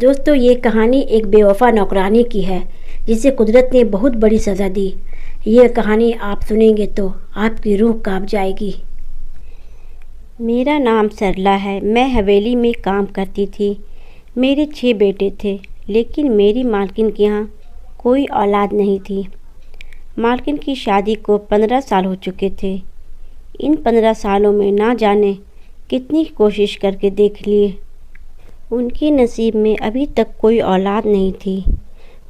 دوستو، یہ کہانی ایک بے وفا نوکرانی کی ہے جسے قدرت نے بہت بڑی سزا دی۔ یہ کہانی آپ سنیں گے تو آپ کی روح کانپ جائے گی۔ میرا نام سرلا ہے۔ میں حویلی میں کام کرتی تھی۔ میرے 6 بیٹے تھے، لیکن میری مالکن کے یہاں کوئی اولاد نہیں تھی۔ مالکن کی شادی کو 15 سال ہو چکے تھے۔ ان 15 سالوں میں نہ جانے کتنی کوشش کر کے دیکھ لیے، ان کی نصیب میں ابھی تک کوئی اولاد نہیں تھی۔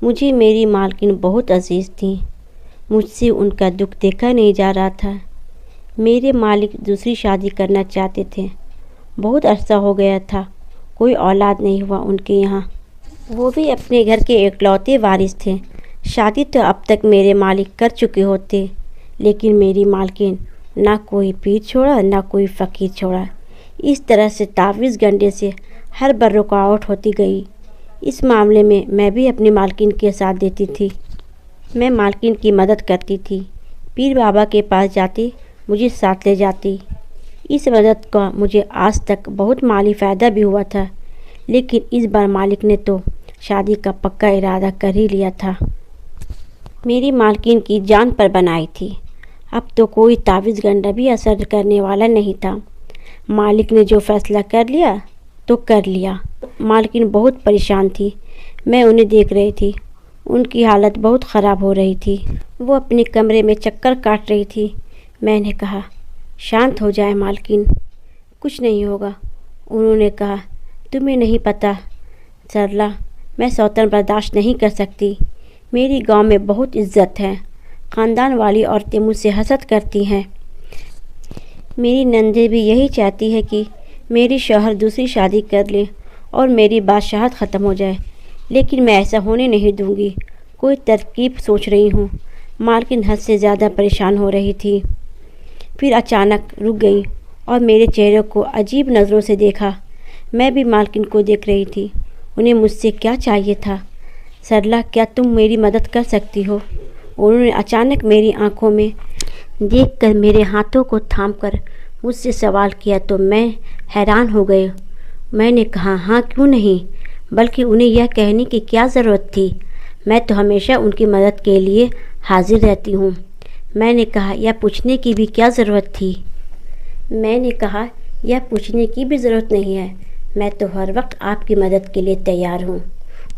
مجھے میری مالکن بہت عزیز تھی۔ مجھ سے ان کا دکھ دیکھا نہیں جا رہا تھا۔ میرے مالک دوسری شادی کرنا چاہتے تھے۔ بہت عرصہ ہو گیا تھا، کوئی اولاد نہیں ہوا ان کے یہاں۔ وہ بھی اپنے گھر کے اکلوتے وارث تھے۔ شادی تو اب تک میرے مالک کر چکے ہوتے، لیکن میری مالکن نہ کوئی پیر چھوڑا نہ کوئی فقیر چھوڑا۔ اس طرح سے 23 گھنٹے سے ہر بار رکاوٹ ہوتی گئی۔ اس معاملے میں میں بھی اپنی مالکن کے ساتھ دیتی تھی۔ میں مالکن کی مدد کرتی تھی۔ پیر بابا کے پاس جاتی، مجھے ساتھ لے جاتی۔ اس مدد کا مجھے آج تک بہت مالی فائدہ بھی ہوا تھا، لیکن اس بار مالک نے تو شادی کا پکا ارادہ کر ہی لیا تھا۔ میری مالکن کی جان پر بنائی تھی۔ اب تو کوئی 23 گھنٹہ بھی اثر کرنے والا نہیں تھا۔ مالک نے جو فیصلہ کر لیا تو کر لیا۔ مالکن بہت پریشان تھی۔ میں انہیں دیکھ رہی تھی۔ ان کی حالت بہت خراب ہو رہی تھی۔ وہ اپنے کمرے میں چکر کاٹ رہی تھی۔ میں نے کہا، شانت ہو جائے مالکن، کچھ نہیں ہوگا۔ انہوں نے کہا، تمہیں نہیں پتہ سرلا، میں سوتن برداشت نہیں کر سکتی۔ میری گاؤں میں بہت عزت ہے۔ خاندان والی عورتیں مجھ سے حسد کرتی ہیں۔ میری نندے بھی یہی چاہتی ہے کہ میری شوہر دوسری شادی کر لے اور میری بادشاہت ختم ہو جائے، لیکن میں ایسا ہونے نہیں دوں گی۔ کوئی ترکیب سوچ رہی ہوں۔ مالکن حد سے زیادہ پریشان ہو رہی تھی۔ پھر اچانک رک گئی اور میرے چہرے کو عجیب نظروں سے دیکھا۔ میں بھی مالکن کو دیکھ رہی تھی۔ انہیں مجھ سے کیا چاہیے تھا؟ سرلا، کیا تم میری مدد کر سکتی ہو؟ انہوں نے اچانک میری آنکھوں میں دیکھ کر میرے ہاتھوں کو تھام کر مجھ سے سوال کیا تو میں حیران ہو گئی۔ میں نے کہا، ہاں کیوں نہیں، بلکہ انہیں یہ کہنے کی کیا ضرورت تھی؟ میں تو ہمیشہ ان کی مدد کے لیے حاضر رہتی ہوں۔ میں نے کہا، یہ پوچھنے کی بھی کیا ضرورت تھی؟ میں نے کہا، یہ پوچھنے کی بھی ضرورت نہیں ہے، میں تو ہر وقت آپ کی مدد کے لیے تیار ہوں۔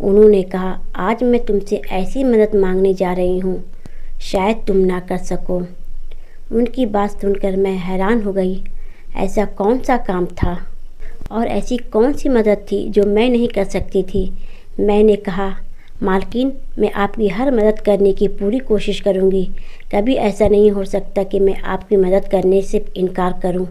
انہوں نے کہا، آج میں تم سے ایسی مدد مانگنے جا رہی ہوں، شاید تم نہ کر سکو۔ ان کی بات سن کر میں حیران ہو گئی۔ ایسا کون سا کام تھا اور ایسی کون سی مدد تھی جو میں نہیں کر سکتی تھی؟ میں نے کہا، مالکن، میں آپ کی ہر مدد کرنے کی پوری کوشش کروں گی۔ کبھی ایسا نہیں ہو سکتا کہ میں آپ کی مدد کرنے سے انکار کروں۔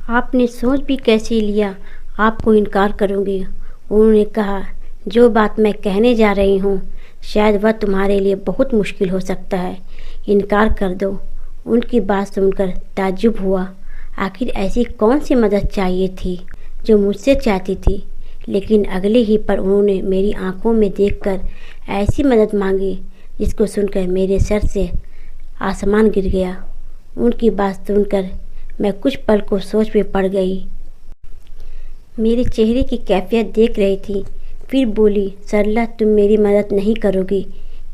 آپ نے سوچ بھی کیسے لیا آپ کو انکار کروں گی؟ انہوں نے کہا، جو بات میں کہنے جا رہی ہوں شاید وہ تمہارے لیے بہت مشکل ہو سکتا ہے، انکار کر دو۔ ان کی بات سن کر تعجب ہوا۔ آخر ایسی کون سی مدد چاہیے تھی جو مجھ سے چاہتی تھی؟ لیکن اگلے ہی پر انہوں نے میری آنکھوں میں دیکھ کر ایسی مدد مانگی جس کو سن کر میرے سر سے آسمان گر گیا۔ ان کی بات سن کر میں کچھ پل کو سوچ میں پڑ گئی۔ میرے چہرے کی کیفیت دیکھ رہی تھی، پھر بولی، سرلا، تم میری مدد نہیں کرو گی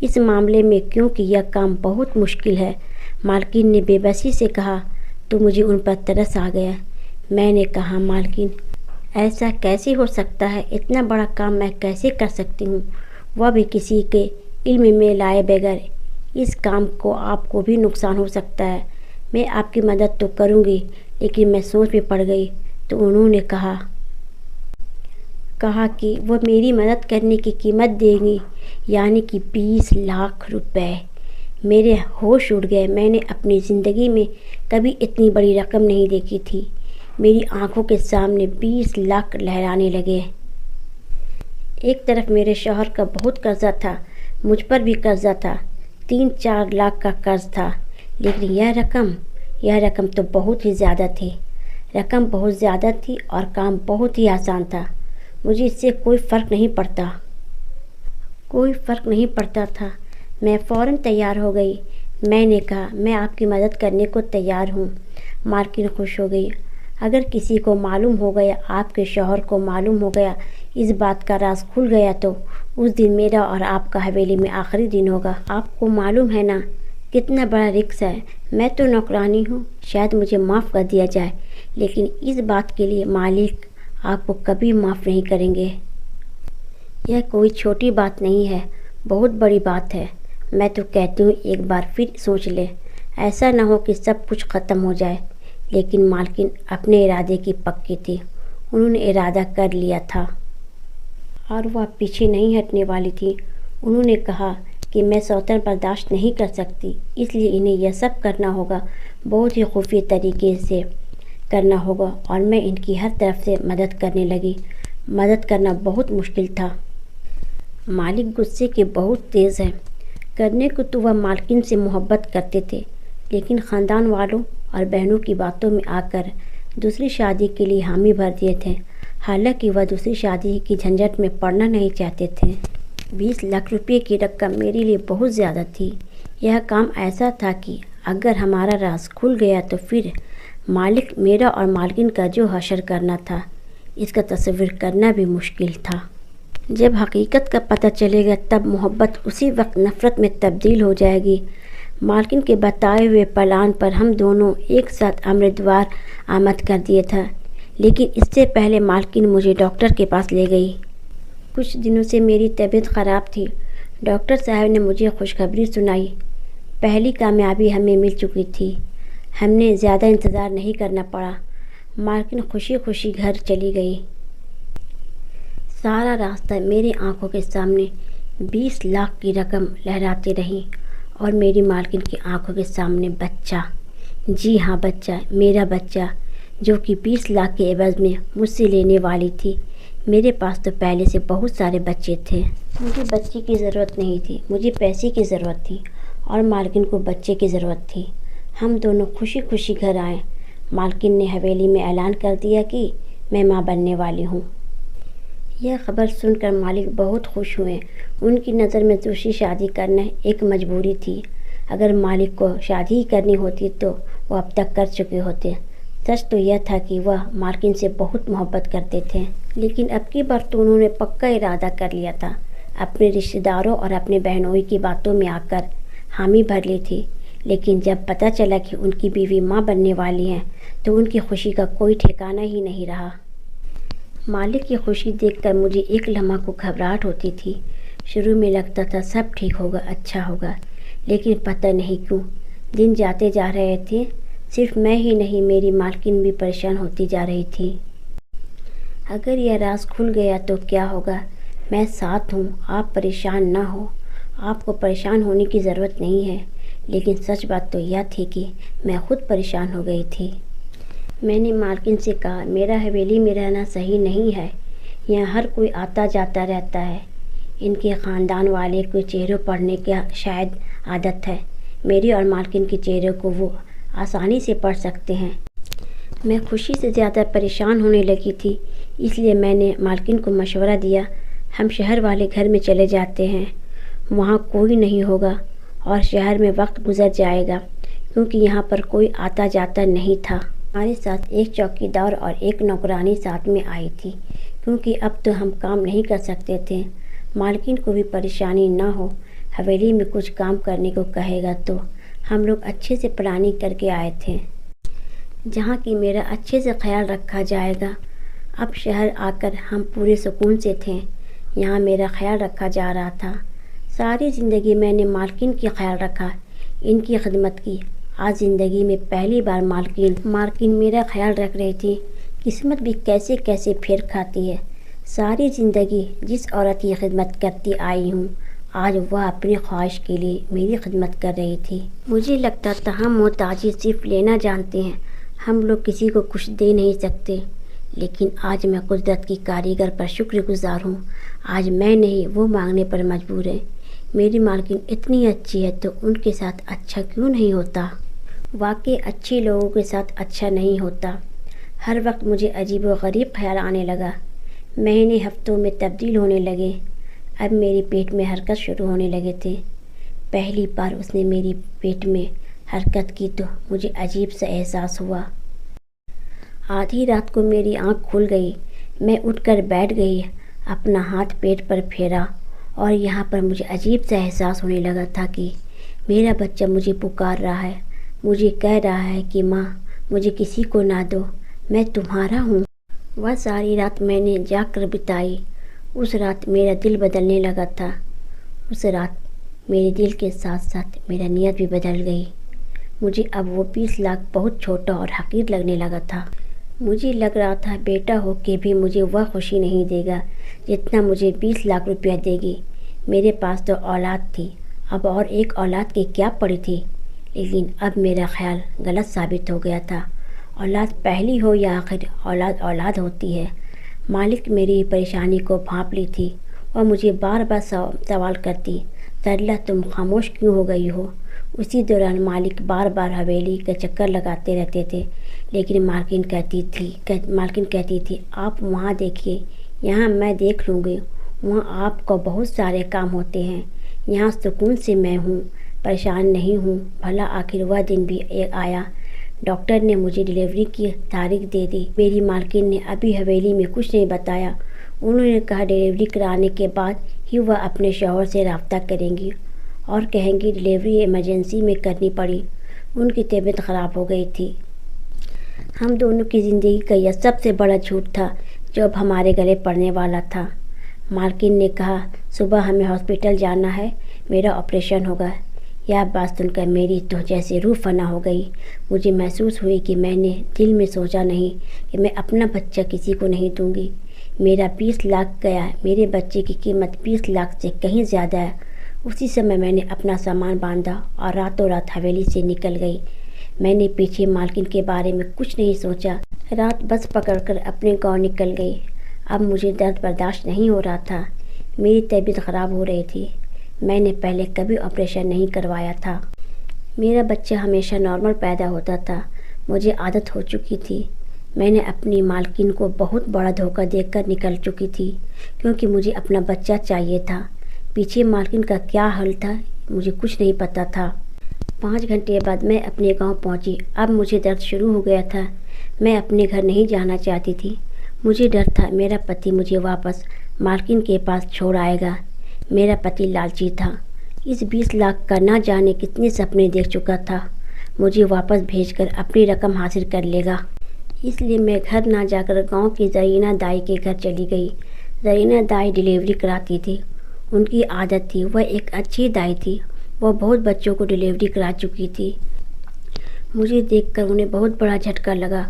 اس معاملے میں کیونکہ یہ کام بہت مشکل ہے۔ مالکن نے بے بسی سے کہا تو مجھے ان پر ترس آ گیا۔ میں نے کہا، مالکن، ایسا کیسے ہو سکتا ہے؟ اتنا بڑا کام میں کیسے کر سکتی ہوں، وہ بھی کسی کے علم میں لائے بغیر؟ اس کام کو آپ کو بھی نقصان ہو سکتا ہے۔ میں آپ کی مدد تو کروں گی، لیکن میں سوچ میں پڑ گئی تو انہوں نے کہا کہ وہ میری مدد کرنے کی قیمت دیں گی، یعنی کہ 20 لاکھ روپے۔ میرے ہوش اڑ گئے۔ میں نے اپنی زندگی میں کبھی اتنی بڑی رقم نہیں دیکھی تھی۔ میری آنکھوں کے سامنے 20 لاکھ لہرانے لگے۔ ایک طرف میرے شوہر کا بہت قرضہ تھا، مجھ پر بھی قرضہ تھا، 3-4 لاکھ کا قرض تھا، لیکن یہ رقم تو بہت ہی زیادہ تھی۔ رقم بہت زیادہ تھی اور کام بہت ہی آسان تھا۔ مجھے اس سے کوئی فرق نہیں پڑتا تھا۔ میں فوراً تیار ہو گئی۔ میں نے کہا، میں آپ کی مدد کرنے کو تیار ہوں۔ مالکن خوش ہو گئی۔ اگر کسی کو معلوم ہو گیا، آپ کے شوہر کو معلوم ہو گیا اس بات کا راز کھل گیا تو اس دن میرا اور آپ کا حویلی میں آخری دن ہوگا۔ آپ کو معلوم ہے نا کتنا بڑا رسک ہے۔ میں تو نوکرانی ہوں، شاید مجھے معاف کر دیا جائے، لیکن اس بات کے لیے مالک آپ کو کبھی معاف نہیں کریں گے۔ یہ کوئی چھوٹی بات نہیں ہے، بہت بڑی بات ہے۔ میں تو کہتی ہوں ایک بار پھر سوچ لیں، ایسا نہ ہو کہ سب کچھ ختم ہو جائے۔ لیکن مالکن اپنے ارادے کی پکی تھی، انہوں نے ارادہ کر لیا تھا اور وہ پیچھے نہیں ہٹنے والی تھی۔ انہوں نے کہا کہ میں سوتن برداشت نہیں کر سکتی، اس لیے انہیں یہ سب کرنا ہوگا، بہت ہی خفیہ طریقے سے کرنا ہوگا، اور میں ان کی ہر طرف سے مدد کرنے لگی۔ مدد کرنا بہت مشکل تھا۔ مالک غصے کے بہت تیز ہیں۔ کرنے کو تو وہ مالکن سے محبت کرتے تھے، لیکن خاندان والوں اور بہنوں کی باتوں میں آ کر دوسری شادی کے لیے حامی بھر دیے تھے، حالانکہ وہ دوسری شادی کی جھنجٹ میں پڑنا نہیں چاہتے تھے۔ 20 لاکھ روپے کی رقم میرے لیے بہت زیادہ تھی۔ یہ کام ایسا تھا کہ اگر ہمارا راز کھل گیا تو پھر مالک میرا اور مالکن کا جو حشر کرنا تھا، اس کا تصور کرنا بھی مشکل تھا۔ جب حقیقت کا پتہ چلے گا تب محبت اسی وقت نفرت میں تبدیل ہو جائے گی۔ مالکن کے بتائے ہوئے پلان پر ہم دونوں ایک ساتھ امردوار آمد کر دیے تھا، لیکن اس سے پہلے مالکن مجھے ڈاکٹر کے پاس لے گئی۔ کچھ دنوں سے میری طبیعت خراب تھی۔ ڈاکٹر صاحب نے مجھے خوشخبری سنائی، پہلی کامیابی ہمیں مل چکی تھی۔ ہم نے زیادہ انتظار نہیں کرنا پڑا۔ مالکن خوشی خوشی گھر چلی گئی۔ سارا راستہ میری آنکھوں کے سامنے 20 لاکھ کی رقم لہراتی رہی، اور میری مالکن کی آنکھوں کے سامنے بچہ، جی ہاں بچہ، میرا بچہ، جو کہ 20 لاکھ کے عوض میں مجھ سے لینے والی تھی۔ میرے پاس تو پہلے سے بہت سارے بچے تھے۔ مجھے بچے کی ضرورت نہیں تھی، مجھے پیسے کی ضرورت تھی، اور مالکن کو بچے کی ضرورت تھی۔ ہم دونوں خوشی خوشی گھر آئے۔ مالکن نے حویلی میں اعلان کر دیا کہ میں ماں بننے والی ہوں۔ یہ خبر سن کر مالک بہت خوش ہوئے۔ ان کی نظر میں دوسری شادی کرنا ایک مجبوری تھی۔ اگر مالک کو شادی ہی کرنی ہوتی تو وہ اب تک کر چکے ہوتے۔ سچ تو یہ تھا کہ وہ مالکن سے بہت محبت کرتے تھے، لیکن اب کی بار تو انہوں نے پکا ارادہ کر لیا تھا۔ اپنے رشتہ داروں اور اپنے بہنوئی کی باتوں میں آ کر حامی بھر لی تھی، لیکن جب پتہ چلا کہ ان کی بیوی ماں بننے والی ہیں تو ان کی خوشی کا کوئی ٹھکانہ ہی نہیں رہا۔ مالک کی خوشی دیکھ کر مجھے ایک لمحہ کو گھبراہٹ ہوتی تھی۔ شروع میں لگتا تھا سب ٹھیک ہوگا، اچھا ہوگا، لیکن پتہ نہیں کیوں دن جاتے جا رہے تھے۔ صرف میں ہی نہیں، میری مالکن بھی پریشان ہوتی جا رہی تھی۔ اگر یہ راز کھل گیا تو کیا ہوگا؟ میں ساتھ ہوں، آپ پریشان نہ ہو۔ آپ کو پریشان ہونے کی ضرورت نہیں ہے، لیکن سچ بات تو یہ تھی کہ میں خود پریشان ہو گئی تھی۔ میں نے مالکن سے کہا، میرا حویلی میں رہنا صحیح نہیں ہے، یہاں ہر کوئی آتا جاتا رہتا ہے۔ ان کے خاندان والے کو چہروں پڑھنے کی شاید عادت ہے، میری اور مالکن کے چہروں کو وہ آسانی سے پڑھ سکتے ہیں۔ میں خوشی سے زیادہ پریشان ہونے لگی تھی، اس لیے میں نے مالکن کو مشورہ دیا، ہم شہر والے گھر میں چلے جاتے ہیں، وہاں کوئی نہیں ہوگا اور شہر میں وقت گزر جائے گا، کیونکہ یہاں پر کوئی آتا جاتا نہیں تھا۔ ہمارے ساتھ ایک چوکیدار اور ایک نوکرانی ساتھ میں آئی تھی، کیونکہ اب تو ہم کام نہیں کر سکتے تھے۔ مالکن کو بھی پریشانی نہ ہو، حویلی میں کچھ کام کرنے کو کہے گا تو ہم لوگ اچھے سے پلاننگ کر کے آئے تھے، جہاں کی میرا اچھے سے خیال رکھا جائے گا۔ اب شہر آ کر ہم پورے سکون سے تھے، یہاں میرا خیال رکھا جا رہا تھا۔ ساری زندگی میں نے مالکن کی خیال رکھا، ان کی خدمت کی۔ آج زندگی میں پہلی بار مالکن میرا خیال رکھ رہی تھی۔ قسمت بھی کیسے کیسے پھیر کھاتی ہے۔ ساری زندگی جس عورت کی خدمت کرتی آئی ہوں، آج وہ اپنی خواہش کے لیے میری خدمت کر رہی تھی۔ مجھے لگتا تھا ہم محتاجی صرف لینا جانتے ہیں، ہم لوگ کسی کو کچھ دے نہیں سکتے، لیکن آج میں قدرت کی کاریگر پر شکر گزار ہوں۔ آج میں نہیں، وہ مانگنے پر مجبور ہے۔ میری مالکن اتنی اچھی ہے تو ان کے ساتھ اچھا کیوں نہیں ہوتا؟ واقعی اچھے لوگوں کے ساتھ اچھا نہیں ہوتا۔ ہر وقت مجھے عجیب و غریب خیال آنے لگا، مہینے ہفتوں میں تبدیل ہونے لگے۔ اب میرے پیٹ میں حرکت شروع ہونے لگے تھے۔ پہلی بار اس نے میری پیٹ میں حرکت کی تو مجھے عجیب سا احساس ہوا۔ آدھی رات کو میری آنکھ کھل گئی، میں اٹھ کر بیٹھ گئی۔ اپنا ہاتھ پیٹ پر پھیرا اور یہاں پر مجھے عجیب سا احساس ہونے لگا تھا کہ میرا بچہ مجھے پکار رہا ہے، مجھے کہہ رہا ہے کہ ماں مجھے کسی کو نہ دو، میں تمہارا ہوں۔ وہ ساری رات میں نے جاگ کر بتائی۔ اس رات میرا دل بدلنے لگا تھا۔ اس رات میرے دل کے ساتھ ساتھ میرا نیت بھی بدل گئی۔ مجھے اب وہ 20 لاکھ بہت چھوٹا اور حقیر لگنے لگا تھا۔ مجھے لگ رہا تھا بیٹا ہو کے بھی مجھے وہ خوشی نہیں دے گا جتنا مجھے 20 لاکھ روپیہ دے گی۔ میرے پاس تو اولاد تھی، اب اور ایک اولاد کی کیا پڑی تھی؟ لیکن اب میرا خیال غلط ثابت ہو گیا تھا۔ اولاد پہلی ہو یا آخر، اولاد اولاد ہوتی ہے۔ مالک میری پریشانی کو بھانپ لی تھی اور مجھے بار بار سوال کرتی، سرلا تم خاموش کیوں ہو گئی ہو؟ اسی دوران مالک بار بار حویلی کا چکر لگاتے رہتے تھے، لیکن مالکن کہتی تھی آپ وہاں دیکھیے، یہاں میں دیکھ لوں گی، وہاں آپ کو بہت سارے کام ہوتے ہیں، یہاں سکون سے میں ہوں، پریشان نہیں ہوں۔ بھلا آخر وہ دن بھی آیا، ڈاکٹر نے مجھے ڈلیوری کی تاریخ دے دی۔ میری مالکن نے ابھی حویلی میں کچھ نہیں بتایا، انہوں نے کہا ڈلیوری کرانے کے بعد ہی وہ اپنے شوہر سے رابطہ کریں گی اور کہیں گی ڈلیوری ایمرجنسی میں کرنی پڑی، ان کی طبیعت خراب ہو گئی تھی۔ ہم دونوں کی زندگی کا یہ سب سے بڑا جھوٹ تھا جو اب ہمارے گلے پڑنے والا تھا۔ مالکن نے کہا صبح ہمیں ہاسپٹل جانا ہے، میرا آپریشن ہوگا۔ یہ بات سن کر میری تو جیسے روح فنا ہو گئی۔ مجھے محسوس ہوئی کہ میں نے دل میں سوچا نہیں کہ میں اپنا بچہ کسی کو نہیں دوں گی۔ میرا 20 لاکھ گیا، میرے بچے کی قیمت 20 لاکھ سے کہیں زیادہ ہے۔ اسی سمے میں نے اپنا سامان باندھا اور راتوں رات حویلی سے نکل گئی۔ میں نے پیچھے مالکن کے بارے میں کچھ نہیں سوچا، رات بس پکڑ کر اپنے گاؤں نکل گئی۔ اب مجھے درد برداشت نہیں ہو رہا تھا، میری طبیعت خراب ہو رہی تھی۔ میں نے پہلے کبھی آپریشن نہیں کروایا تھا، میرا بچہ ہمیشہ نارمل پیدا ہوتا تھا، مجھے عادت ہو چکی تھی۔ میں نے اپنی مالکن کو بہت بڑا دھوکہ دے کر نکل چکی تھی، کیونکہ مجھے اپنا بچہ چاہیے تھا۔ پیچھے مالکن کا کیا حل تھا مجھے کچھ نہیں پتا تھا۔ 5 گھنٹے بعد میں اپنے گاؤں پہنچی۔ اب مجھے درد شروع ہو گیا تھا، میں اپنے گھر نہیں جانا چاہتی تھی۔ مجھے ڈر تھا میرا پتی مجھے واپس مالکن کے پاس چھوڑ آئے گا۔ میرا پتی لالچی تھا، اس 20 لاکھ کا نہ جانے کتنے سپنے دیکھ چکا تھا، مجھے واپس بھیج کر اپنی رقم حاصل کر لے گا۔ اس لیے میں گھر نہ جا کر گاؤں کی زرینہ دائی کے گھر چلی گئی۔ زرینہ دائی ڈلیوری کراتی تھی، ان کی عادت تھی، وہ ایک اچھی دائی تھی، وہ بہت بچوں کو ڈلیوری کرا چکی تھی۔ مجھے دیکھ کر انہیں بہت بڑا جھٹکا لگا،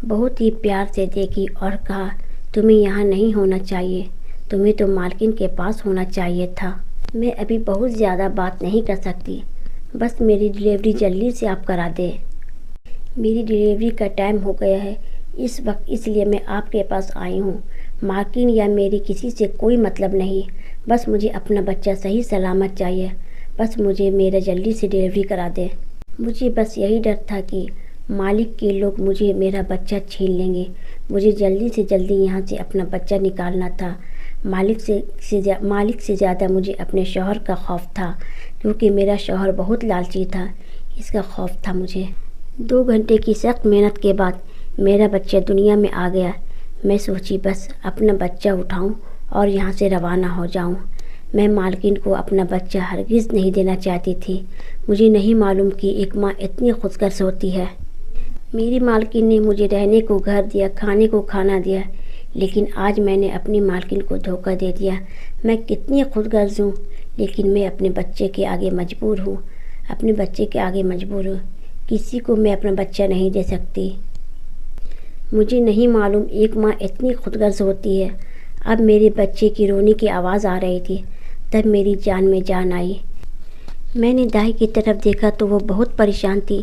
بہت ہی پیار سے دیکھی اور کہا تمہیں یہاں نہیں ہونا چاہیے، تمہیں تو مالکن کے پاس ہونا چاہیے تھا۔ میں ابھی بہت زیادہ بات نہیں کر سکتی، بس میری ڈلیوری جلدی سے آپ کرا دیں۔ میری ڈلیوری کا ٹائم ہو گیا ہے اس وقت، اس لیے میں آپ کے پاس آئی ہوں۔ مالکن یا میری کسی سے کوئی مطلب نہیں، بس مجھے اپنا بچہ صحیح سلامت چاہیے، بس مجھے میرا جلدی سے ڈلیوری کرا دیں۔ مجھے بس یہی ڈر تھا کہ مالک کے لوگ مجھے میرا بچہ چھین لیں گے، مجھے جلدی سے جلدی یہاں سے اپنا بچہ نکالنا تھا۔ مالک سے زیادہ مجھے اپنے شوہر کا خوف تھا، کیونکہ میرا شوہر بہت لالچی تھا، اس کا خوف تھا مجھے۔ 2 گھنٹے کی سخت محنت کے بعد میرا بچہ دنیا میں آ گیا۔ میں سوچی بس اپنا بچہ اٹھاؤں اور یہاں سے روانہ ہو جاؤں۔ میں مالکن کو اپنا بچہ ہرگز نہیں دینا چاہتی تھی، مجھے نہیں معلوم کہ ایک ماں اتنی خود غرض ہوتی ہے۔ میری مالکن نے مجھے رہنے کو گھر دیا، کھانے کو کھانا دیا، لیکن آج میں نے اپنی مالکن کو دھوکہ دے دیا۔ میں کتنی خود غرض ہوں، لیکن میں اپنے بچے کے آگے مجبور ہوں، اپنے بچے کے آگے مجبور ہوں، کسی کو میں اپنا بچہ نہیں دے سکتی۔ مجھے نہیں معلوم ایک ماں اتنی خود غرض ہوتی ہے۔ اب میرے بچے کی رونے کی آواز آ رہی تھی، تب میری جان میں جان آئی۔ میں نے دائی کی طرف دیکھا تو وہ بہت پریشان تھی۔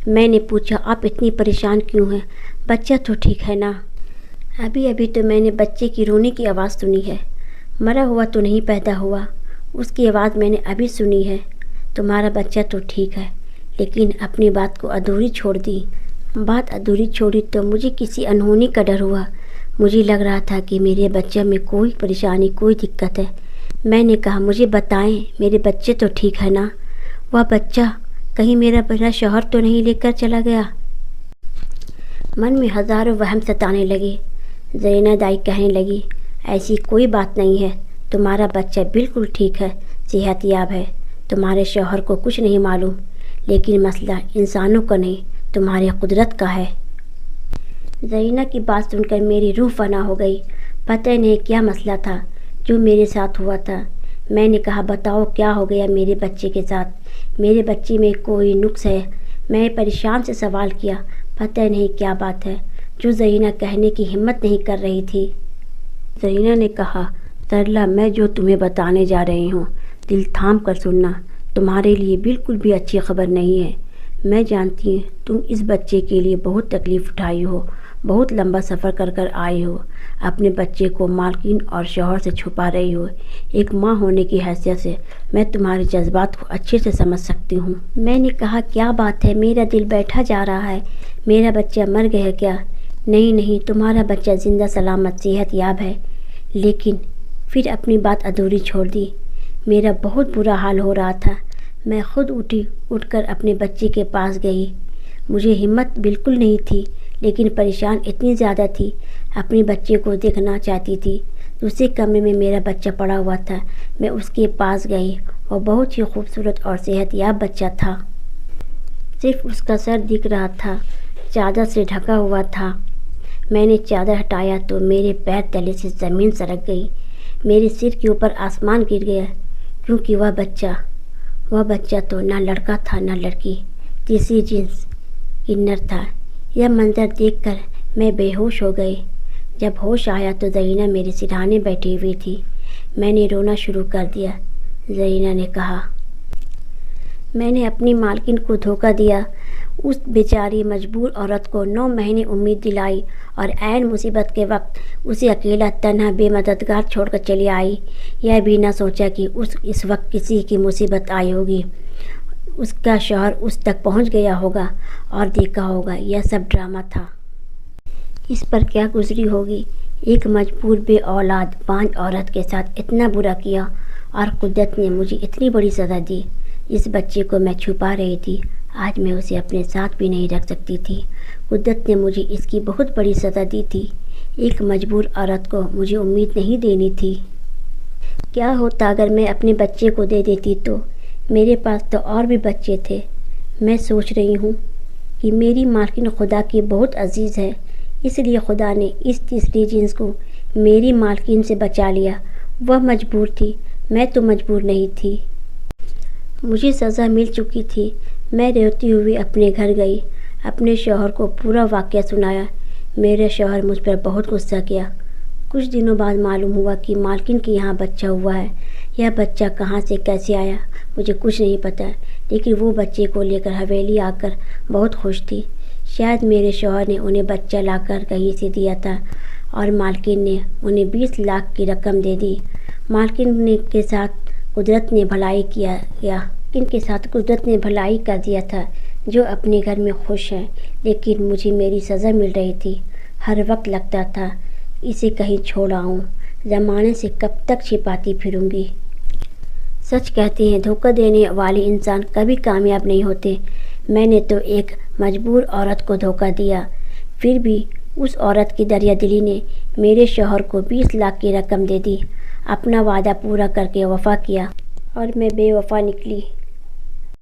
میں نے پوچھا آپ اتنی پریشان کیوں ہیں؟ بچہ تو ٹھیک ہے نا؟ ابھی تو میں نے بچے کی رونے کی آواز سنی ہے، مرا ہوا تو نہیں پیدا ہوا، اس کی آواز میں نے ابھی سنی ہے۔ تمہارا بچہ تو ٹھیک ہے، لیکن اپنی بات کو ادھوری چھوڑ دی۔ بات ادھوری چھوڑی تو مجھے کسی انہونی کا ڈر ہوا، مجھے لگ رہا تھا کہ میرے بچہ میں کوئی پریشانی، کوئی دقت ہے۔ میں نے کہا مجھے بتائیں میرے بچے تو ٹھیک ہے نا؟ وہ بچہ کہیں میرا شوہر تو نہیں لے کر چلا گیا؟ من میں ہزاروں وہم ستانے لگے۔ زرینہ دائی کہنے لگی ایسی کوئی بات نہیں ہے، تمہارا بچہ بالکل ٹھیک ہے، صحت یاب ہے۔ تمہارے شوہر کو کچھ نہیں معلوم، لیکن مسئلہ انسانوں کا نہیں، تمہاری قدرت کا ہے۔ زرینہ کی بات سن کر میری روح فنا ہو گئی۔ پتہ نہیں کیا مسئلہ تھا جو میرے ساتھ ہوا تھا۔ میں نے کہا بتاؤ کیا ہو گیا میرے بچے کے ساتھ، میرے بچے میں کوئی نقص ہے؟ میں پریشان سے سوال کیا۔ پتہ نہیں کیا بات ہے جو زرینہ کہنے کی ہمت نہیں کر رہی تھی۔ زرینہ نے کہا سرلا میں جو تمہیں بتانے جا رہی ہوں دل تھام کر سننا، تمہارے لیے بالکل بھی اچھی خبر نہیں ہے۔ میں جانتی ہوں تم اس بچے کے لیے بہت تکلیف اٹھائی ہو، بہت لمبا سفر کر کر آئی ہو، اپنے بچے کو مالکن اور شوہر سے چھپا رہی ہو۔ ایک ماں ہونے کی حیثیت سے میں تمہارے جذبات کو اچھے سے سمجھ سکتی ہوں۔ میں نے کہا کیا بات ہے، میرا دل بیٹھا جا رہا ہے، میرا بچہ مر گیا کیا؟ نہیں، تمہارا بچہ زندہ سلامت صحت یاب ہے۔ لیکن پھر اپنی بات ادھوری چھوڑ دی۔ میرا بہت برا حال ہو رہا تھا۔ میں خود اٹھ کر اپنے بچے کے پاس گئی۔ مجھے ہمت بالکل نہیں تھی، لیکن پریشان اتنی زیادہ تھی، اپنے بچے کو دیکھنا چاہتی تھی۔ دوسرے کمرے میں میرا بچہ پڑا ہوا تھا، میں اس کے پاس گئی۔ وہ بہت ہی خوبصورت اور صحت یاب بچہ تھا، صرف اس کا سر دکھ رہا تھا، چادر سے ڈھکا ہوا تھا۔ میں نے چادر ہٹایا تو میرے پیر تلے سے زمین سرک گئی، میرے سر کے اوپر آسمان گر گیا، کیونکہ وہ بچہ تو نہ لڑکا تھا نہ لڑکی، تیسری جنس کنر تھا۔ یہ منظر دیکھ کر میں بے ہوش ہو گئی۔ جب ہوش آیا تو زرینہ میرے سرہانے بیٹھی ہوئی تھی۔ میں نے رونا شروع کر دیا۔ زرینہ نے کہا میں نے اپنی مالکن کو دھوکہ دیا، اس بیچاری مجبور عورت کو 9 مہینے امید دلائی اور عین مصیبت کے وقت اسے اکیلا تنہا بے مددگار چھوڑ کر چلی آئی۔ یہ بھی نہ سوچا کہ اس وقت کسی کی مصیبت آئی ہوگی، اس کا شوہر اس تک پہنچ گیا ہوگا اور دیکھا ہوگا یہ سب ڈرامہ تھا۔ اس پر کیا گزری ہوگی؟ ایک مجبور بے اولاد بانجھ عورت کے ساتھ اتنا برا کیا، اور قدرت نے مجھے اتنی بڑی سزا دی۔ اس بچے کو میں چھپا رہی تھی، آج میں اسے اپنے ساتھ بھی نہیں رکھ سکتی تھی۔ قدرت نے مجھے اس کی بہت بڑی سزا دی تھی۔ ایک مجبور عورت کو مجھے امید نہیں دینی تھی۔ کیا ہوتا اگر میں اپنے بچے کو دے دیتی تو؟ میرے پاس تو اور بھی بچے تھے۔ میں سوچ رہی ہوں کہ میری مالکن خدا کی بہت عزیز ہے، اس لیے خدا نے اس تیسری جنس کو میری مالکن سے بچا لیا۔ وہ مجبور تھی، میں تو مجبور نہیں تھی۔ مجھے سزا مل چکی تھی۔ میں روتی ہوئی اپنے گھر گئی، اپنے شوہر کو پورا واقعہ سنایا۔ میرے شوہر مجھ پر بہت غصہ کیا۔ کچھ دنوں بعد معلوم ہوا کہ مالکن کے یہاں بچہ ہوا ہے۔ یہ بچہ کہاں سے کیسے آیا مجھے کچھ نہیں پتہ، لیکن وہ بچے کو لے کر حویلی آ کر بہت خوش تھی۔ شاید میرے شوہر نے انہیں بچہ لا کر کہیں سے دیا تھا، اور مالکن نے انہیں 20 لاکھ کی رقم دے دی۔ مالکن کے ساتھ قدرت نے بھلائی کر دیا تھا، جو اپنے گھر میں خوش ہیں، لیکن مجھے میری سزا مل رہی تھی۔ ہر وقت لگتا تھا اسے کہیں چھوڑ آؤں، زمانے سے کب تک چھپاتی پھروں گی۔ سچ کہتے ہیں دھوکہ دینے والے انسان کبھی کامیاب نہیں ہوتے۔ میں نے تو ایک مجبور عورت کو دھوکہ دیا، پھر بھی اس عورت کی دریا دلی نے میرے شوہر کو 20 لاکھ کی رقم دے دی۔ اپنا وعدہ پورا کر کے وفا کیا، اور میں بے وفا نکلی۔